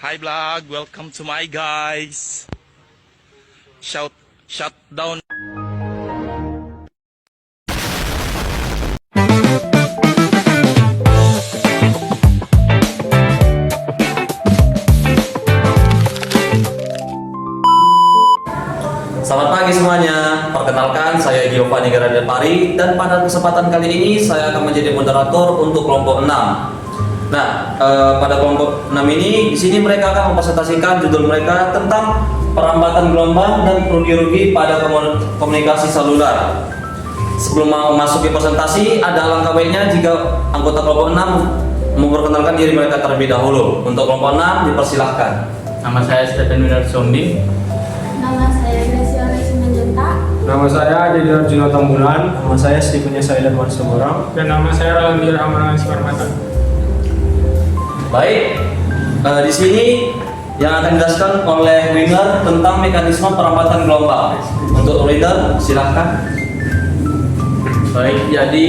Hi vlog, welcome to my guys. Shut down. Selamat pagi semuanya, perkenalkan saya Giovanni Garadepari dan pada kesempatan kali ini saya akan menjadi moderator untuk kelompok 6. Nah, pada kelompok 6 ini di sini mereka akan mempresentasikan judul mereka tentang perambatan gelombang dan rugi-rugi pada komunikasi seluler. Sebelum memasuki presentasi, ada alangkah baiknya jika anggota kelompok 6 memperkenalkan diri mereka terlebih dahulu. Untuk kelompok 6 dipersilahkan. Nama saya Stephen Winar Sombi. Nama saya Graciela Simanjuntak. Nama saya Dedi Arjuna Tambunan. Nama saya Stephen Yesaidan Marsoborang. Dan nama saya Rolandir Amaran Simarmata. Baik, di sini yang akan dijelaskan oleh Winner tentang mekanisme perambatan gelombang. Untuk Winner, silahkan. Baik, jadi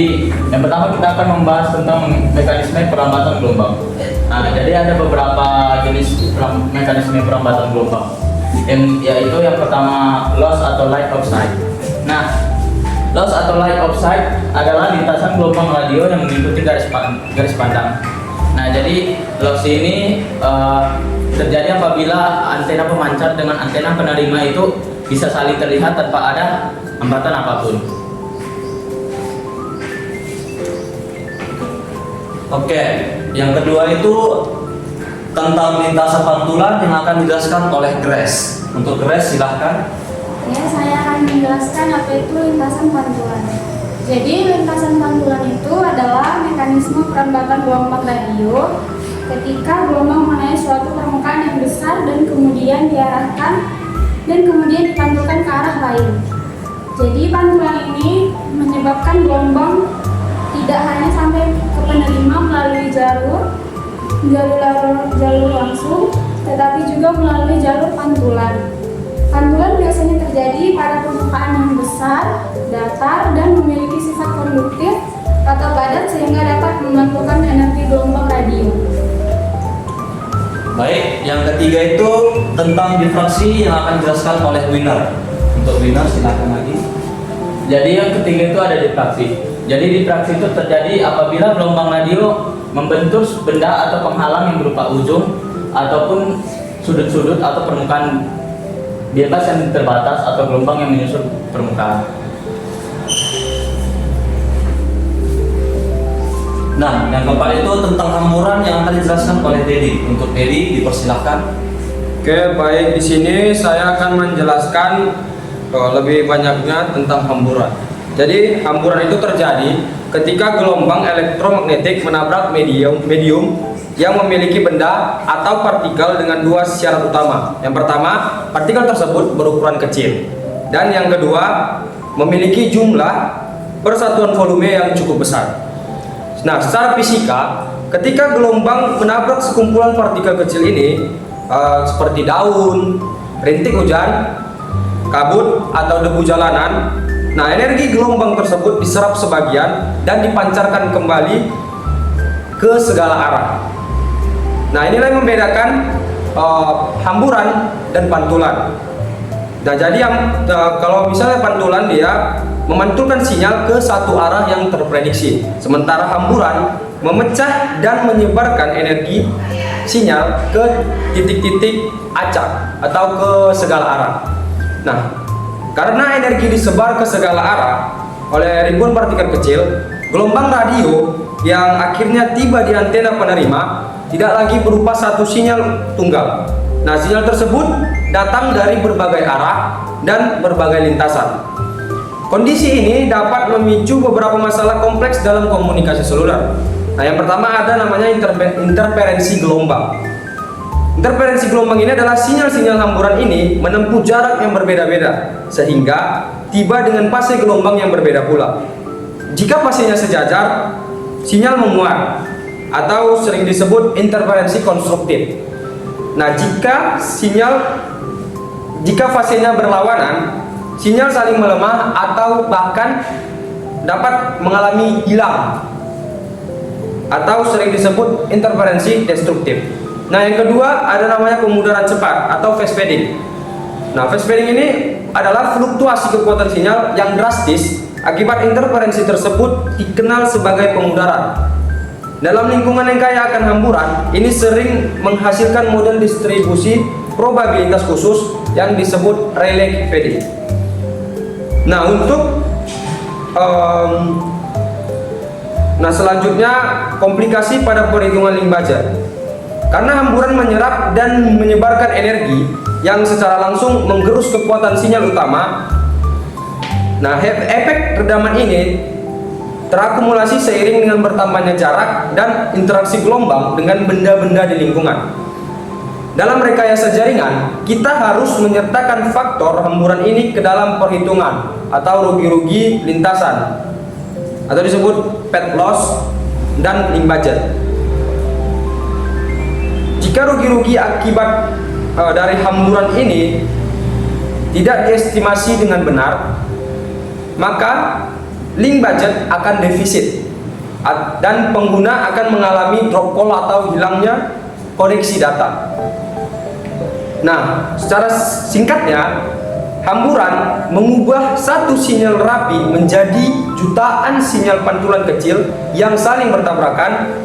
yang pertama kita akan membahas tentang mekanisme perambatan gelombang. Nah, jadi ada beberapa jenis mekanisme perambatan gelombang. Yaitu yang pertama loss atau light of sight. Nah, loss atau light of sight adalah lintasan gelombang radio yang mengikuti garis pandang. Nah, jadi loss ini terjadi apabila antena pemancar dengan antena penerima itu bisa saling terlihat tanpa ada hambatan apapun. Oke, yang kedua itu tentang lintasan pantulan yang akan dijelaskan oleh Grace. Untuk Grace, silahkan. Ya, saya akan menjelaskan apa itu lintasan pantulan. Jadi, lintasan pantulan itu adalah mekanisme perambatan gelombang radio ketika gelombang mengenai suatu permukaan yang besar dan kemudian diarahkan dan kemudian dipantulkan ke arah lain. Jadi, pantulan ini menyebabkan gelombang tidak hanya sampai ke penerima melalui jalur langsung, tetapi juga melalui jalur pantulan. Pantulan biasanya terjadi pada permukaan yang besar, datar, dan memiliki sifat konduktif atau padat sehingga dapat memantulkan energi gelombang radio. Baik, yang ketiga itu tentang difraksi yang akan dijelaskan oleh Winner. Untuk Winner, silahkan lagi. Jadi yang ketiga itu ada difraksi. Jadi difraksi itu terjadi apabila gelombang radio membentur benda atau penghalang yang berupa ujung ataupun sudut-sudut atau permukaan bebas yang terbatas atau gelombang yang menyusur permukaan. Nah, yang keempat itu tentang hamburan yang akan dijelaskan oleh Dedi. Untuk Dedi, dipersilahkan. Oke, baik, di sini saya akan menjelaskan lebih banyaknya tentang hamburan. Jadi, hamburan itu terjadi ketika gelombang elektromagnetik menabrak medium yang memiliki benda atau partikel dengan dua syarat utama. Yang pertama, partikel tersebut berukuran kecil. Dan yang kedua, memiliki jumlah persatuan volume yang cukup besar. Nah, secara fisika, ketika gelombang menabrak sekumpulan partikel kecil ini, seperti daun, rintik hujan, kabut, atau debu jalanan, nah, energi gelombang tersebut diserap sebagian dan dipancarkan kembali ke segala arah. Nah, inilah yang membedakan hamburan dan pantulan. Nah, jadi kalau misalnya pantulan dia memantulkan sinyal ke satu arah yang terprediksi, sementara hamburan memecah dan menyebarkan energi sinyal ke titik-titik acak atau ke segala arah. Nah, karena energi disebar ke segala arah oleh ribuan partikel kecil, gelombang radio yang akhirnya tiba di antena penerima tidak lagi berupa satu sinyal tunggal. Nah, sinyal tersebut datang dari berbagai arah dan berbagai lintasan. Kondisi ini dapat memicu beberapa masalah kompleks dalam komunikasi seluler. Nah, yang pertama ada namanya interferensi gelombang. Interferensi gelombang ini adalah sinyal-sinyal hamburan ini menempuh jarak yang berbeda-beda sehingga tiba dengan fase gelombang yang berbeda pula. Jika fasenya sejajar, sinyal menguat atau sering disebut interferensi konstruktif. Nah, jika fasenya berlawanan, sinyal saling melemah atau bahkan dapat mengalami hilang atau sering disebut interferensi destruktif. Nah, yang kedua ada namanya pemudaran cepat atau fast fading. Nah, fast fading ini adalah fluktuasi kekuatan sinyal yang drastis akibat interferensi tersebut dikenal sebagai pemudaran. Dalam lingkungan yang kaya akan hamburan, ini sering menghasilkan model distribusi probabilitas khusus yang disebut Rayleigh fading. Nah, selanjutnya komplikasi pada perhitungan link budget. Karena hamburan menyerap dan menyebarkan energi yang secara langsung menggerus kekuatan sinyal utama. Nah, efek redaman ini terakumulasi seiring dengan bertambahnya jarak dan interaksi gelombang dengan benda-benda di lingkungan. Dalam rekayasa jaringan, kita harus menyertakan faktor hamburan ini ke dalam perhitungan atau rugi-rugi lintasan atau disebut path loss dan link budget. Jika rugi-rugi akibat dari hamburan ini tidak diestimasi dengan benar, maka link budget akan defisit dan pengguna akan mengalami drop call atau hilangnya koneksi data. Nah, secara singkatnya, hamburan mengubah satu sinyal rapi menjadi jutaan sinyal pantulan kecil yang saling bertabrakan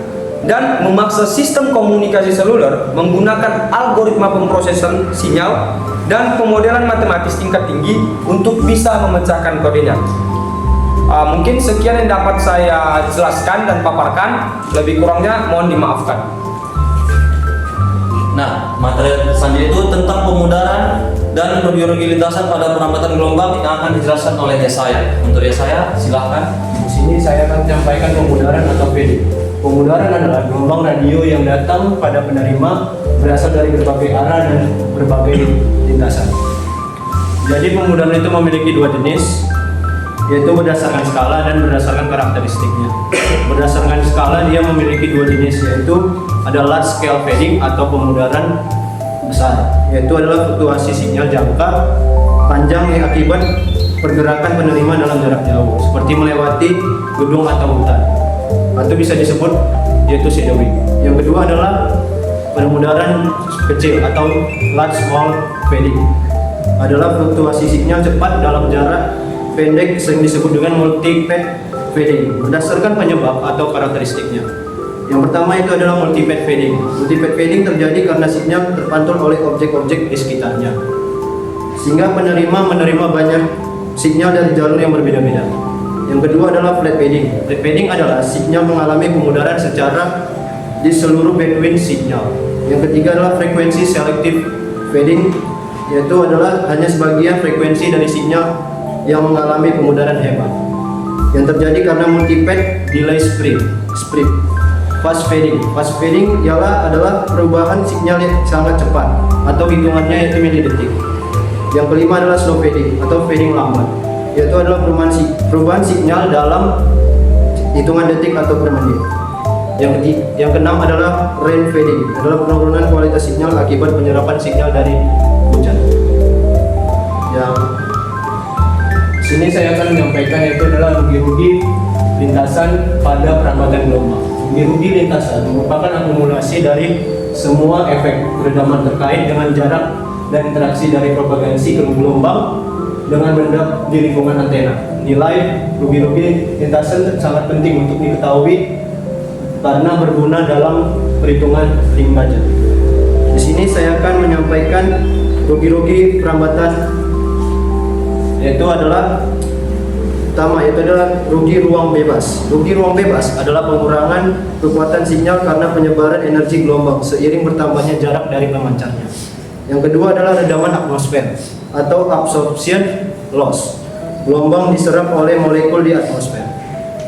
dan memaksa sistem komunikasi seluler menggunakan algoritma pemrosesan sinyal dan pemodelan matematis tingkat tinggi untuk bisa memecahkan kodenya. Mungkin sekian yang dapat saya jelaskan dan paparkan, lebih kurangnya mohon dimaafkan. Nah, materi selanjutnya itu tentang pemudaran dan rugi-rugi lintasan pada perambatan gelombang yang akan dijelaskan oleh Yesaya. Untuk Yesaya, silahkan. Di sini saya akan menyampaikan pemudaran atau fading. Pemudaran adalah gelombang radio yang datang pada penerima berasal dari berbagai arah dan berbagai lintasan. Jadi pemudaran itu memiliki dua jenis, yaitu berdasarkan skala dan berdasarkan karakteristiknya. Berdasarkan skala dia memiliki dua jenis, yaitu ada large scale fading atau pemudaran besar, yaitu adalah fluktuasi sinyal jangka panjang yang akibat pergerakan penerima dalam jarak jauh, seperti melewati gedung atau hutan, atau bisa disebut yaitu shadowing. Yang kedua adalah pemudaran kecil atau large small fading, adalah fluktuasi sinyal cepat dalam jarak pendek sering disebut dengan multi-path fading berdasarkan penyebab atau karakteristiknya. Yang pertama itu adalah multi-path fading. Multi-path fading terjadi karena sinyal terpantul oleh objek-objek di sekitarnya, sehingga penerima menerima banyak sinyal dari jalur yang berbeda-beda. Yang kedua adalah flat fading. Flat fading adalah sinyal mengalami pemudaran secara di seluruh bandwidth sinyal. Yang ketiga adalah frekuensi selective fading, yaitu adalah hanya sebagian frekuensi dari sinyal yang mengalami pemudaran hebat, yang terjadi karena multipath delay split. Fast fading adalah perubahan sinyal yang sangat cepat atau hitungannya yaitu milidetik. Yang kelima adalah slow fading atau fading lambat, yaitu adalah perubahan sinyal dalam hitungan detik atau per menit. Yang keenam adalah rain fading, adalah penurunan kualitas sinyal akibat penyerapan sinyal dari hujan. Yang sini saya akan menyampaikan yaitu adalah rugi-rugi lintasan pada perambatan gelombang. Rugi-rugi lintasan merupakan akumulasi dari semua efek redaman terkait dengan jarak dan interaksi dari propagasi gelombang dengan benda di lingkungan antena. Nilai rugi-rugi lintasan sangat penting untuk diketahui karena berguna dalam perhitungan link budget. Di sini saya akan menyampaikan rugi-rugi perambatan, yaitu adalah pertama yaitu adalah rugi ruang bebas. Rugi ruang bebas adalah pengurangan kekuatan sinyal karena penyebaran energi gelombang seiring bertambahnya jarak dari pemancarnya. Yang kedua adalah redaman atmosfer atau absorption loss. Gelombang diserap oleh molekul di atmosfer.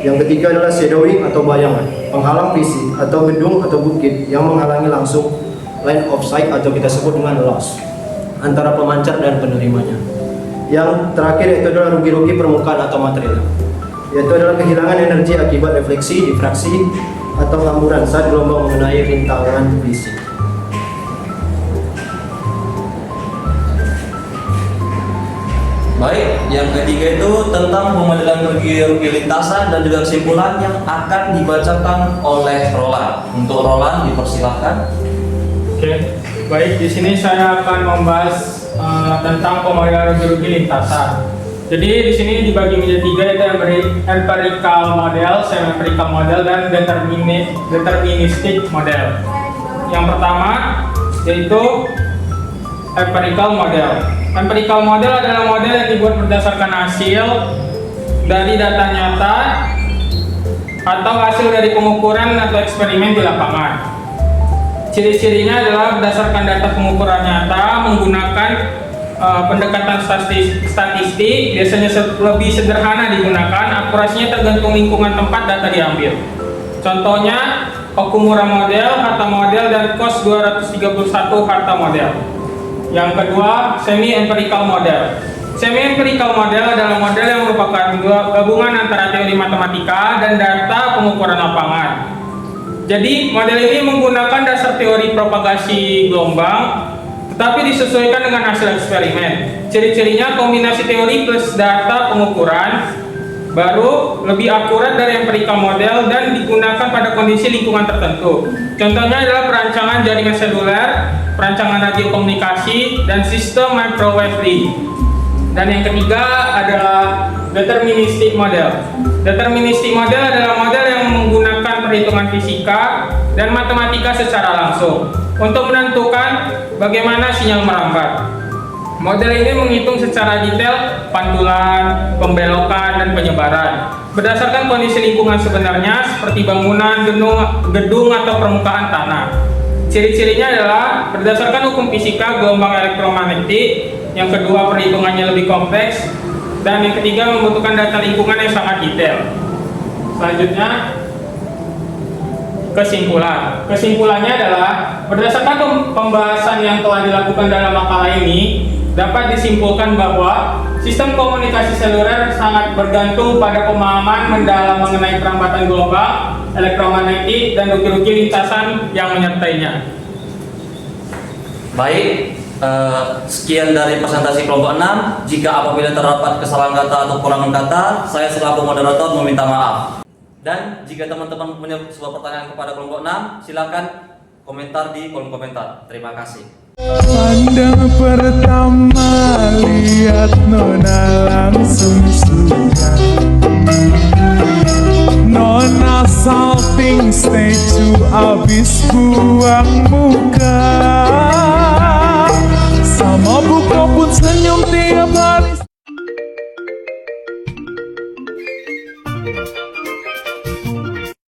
Yang ketiga adalah shadowing atau bayangan, penghalang fisik atau gedung atau bukit yang menghalangi langsung line of sight atau kita sebut dengan loss antara pemancar dan penerimanya. Yang terakhir yaitu adalah rugi-rugi permukaan atau material, yaitu adalah kehilangan energi akibat refleksi, difraksi, atau hamburan saat gelombang mengenai rintangan fisik. Baik, yang ketiga itu tentang pemodelan rugi-rugi lintasan dan juga kesimpulan yang akan dibacakan oleh Roland. Untuk Roland dipersilahkan. Oke, baik. Di sini saya akan membahas tentang pemodelan rugi-rugi lintasan. Jadi di sini dibagi menjadi 3, yaitu empirical model, semi-empirical model, dan deterministic model. Yang pertama yaitu empirical model. Empirical model adalah model yang dibuat berdasarkan hasil dari data nyata atau hasil dari pengukuran atau eksperimen di lapangan. Ciri-cirinya adalah berdasarkan data pengukuran nyata, menggunakan pendekatan statistik, biasanya lebih sederhana digunakan, akurasinya tergantung lingkungan tempat data diambil. Contohnya Okumura model, Hatta model, dan COS 231 Hatta model. Yang kedua, semi-empirical model. Semi-empirical model adalah model yang merupakan gabungan antara teori matematika dan data pengukuran lapangan. Jadi, model ini menggunakan dasar teori propagasi gelombang, tetapi disesuaikan dengan hasil eksperimen. Ciri-cirinya kombinasi teori plus data pengukuran, baru lebih akurat dari empirical model dan digunakan pada kondisi lingkungan tertentu. Contohnya adalah perancangan jaringan seluler, perancangan radio komunikasi, dan sistem microwave link. Dan yang ketiga adalah deterministic model. Deterministic model adalah model yang menggunakan perhitungan fisika dan matematika secara langsung untuk menentukan bagaimana sinyal merambat. Model ini menghitung secara detail pantulan, pembelokan, dan penyebaran berdasarkan kondisi lingkungan sebenarnya seperti bangunan, gedung, atau permukaan tanah. Ciri-cirinya adalah berdasarkan hukum fisika gelombang elektromagnetik, yang kedua perhitungannya lebih kompleks, dan yang ketiga membutuhkan data lingkungan yang sangat detail. Selanjutnya, kesimpulan. Kesimpulannya adalah berdasarkan pembahasan yang telah dilakukan dalam makalah ini, dapat disimpulkan bahwa sistem komunikasi seluler sangat bergantung pada pemahaman mendalam mengenai perambatan gelombang, elektromagnetik, dan rugi-rugi lintasan yang menyertainya. Baik, sekian dari presentasi kelompok 6. Jika apabila terdapat kesalahan kata atau kurangan kata, saya selaku moderator meminta maaf. Dan jika teman-teman punya sebuah pertanyaan kepada kelompok 6, silakan komentar di kolom komentar. Terima kasih. Pandang pertama lihat Nona langsung suka. Nona salting stage abis buang muka. Sama buka pun senyum tiap hari.